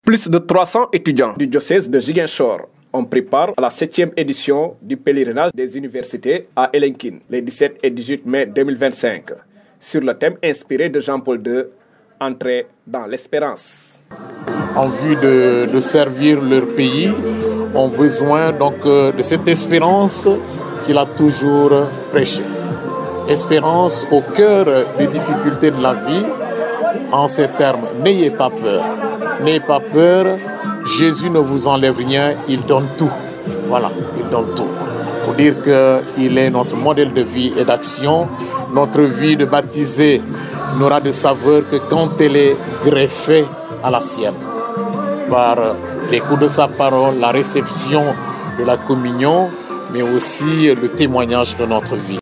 Plus de 300 étudiants du diocèse de Ziguinchor ont pris part à la 7e édition du pèlerinage des universités à Elinkine, les 17 et 18 mai 2025, sur le thème inspiré de Jean-Paul II, Entrer dans l'espérance. En vue de servir leur pays, ont besoin donc de cette espérance qu'il a toujours prêchée. Espérance au cœur des difficultés de la vie. En ces termes, n'ayez pas peur. N'ayez pas peur, Jésus ne vous enlève rien, il donne tout. Voilà, il donne tout. Pour dire qu'il est notre modèle de vie et d'action. Notre vie de baptisé n'aura de saveur que quand elle est greffée à la sienne. Par l'écoute de sa parole, la réception de la communion, mais aussi le témoignage de notre vie.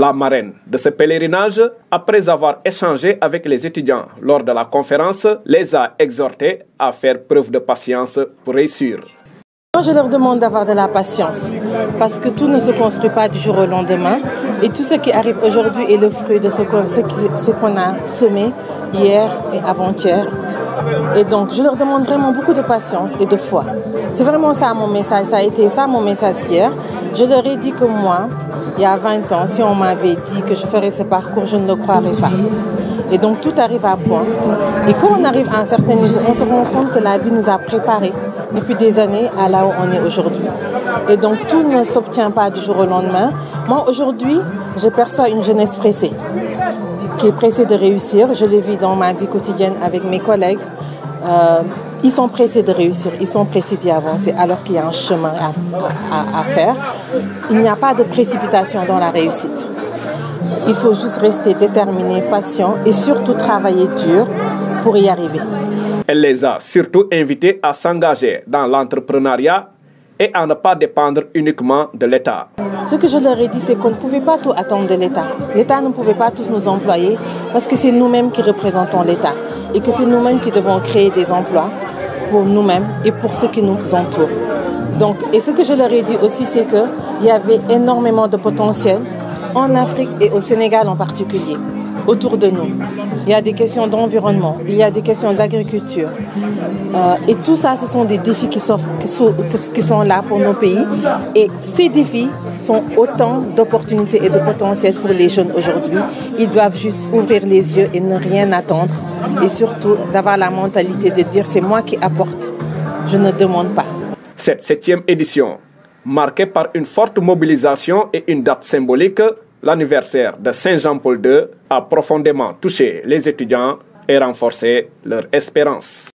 La marraine de ce pèlerinage, après avoir échangé avec les étudiants lors de la conférence, les a exhortés à faire preuve de patience pour réussir. Je leur demande d'avoir de la patience, parce que tout ne se construit pas du jour au lendemain, et tout ce qui arrive aujourd'hui est le fruit de ce qu'on a semé hier et avant-hier. Et donc, je leur demande vraiment beaucoup de patience et de foi. C'est vraiment ça mon message, ça a été ça mon message hier. Je leur ai dit que moi, il y a 20 ans, si on m'avait dit que je ferais ce parcours, je ne le croirais pas. Et donc, tout arrive à point. Et quand on arrive à un certain niveau, on se rend compte que la vie nous a préparés depuis des années à là où on est aujourd'hui. Et donc, tout ne s'obtient pas du jour au lendemain. Moi, aujourd'hui, je perçois une jeunesse pressée, qui est pressée de réussir. Je le vis dans ma vie quotidienne avec mes collègues. Ils sont pressés de réussir, ils sont pressés d'y avancer alors qu'il y a un chemin à faire. Il n'y a pas de précipitation dans la réussite. Il faut juste rester déterminé, patient et surtout travailler dur pour y arriver. Elle les a surtout invités à s'engager dans l'entrepreneuriat et à ne pas dépendre uniquement de l'État. Ce que je leur ai dit, c'est qu'on ne pouvait pas tout attendre de l'État. L'État ne pouvait pas tous nous employer parce que c'est nous-mêmes qui représentons l'État et que c'est nous-mêmes qui devons créer des emplois pour nous-mêmes et pour ceux qui nous entourent. Donc, et ce que je leur ai dit aussi, c'est qu'il y avait énormément de potentiel en Afrique et au Sénégal en particulier, autour de nous. Il y a des questions d'environnement, il y a des questions d'agriculture. Et tout ça, ce sont des défis qui sont là pour nos pays. Et ces défis sont autant d'opportunités et de potentiel pour les jeunes aujourd'hui. Ils doivent juste ouvrir les yeux et ne rien attendre. Et surtout, d'avoir la mentalité de dire c'est moi qui apporte, je ne demande pas. Cette 7e édition, marquée par une forte mobilisation et une date symbolique, l'anniversaire de Saint Jean-Paul II, a profondément touché les étudiants et renforcé leur espérance.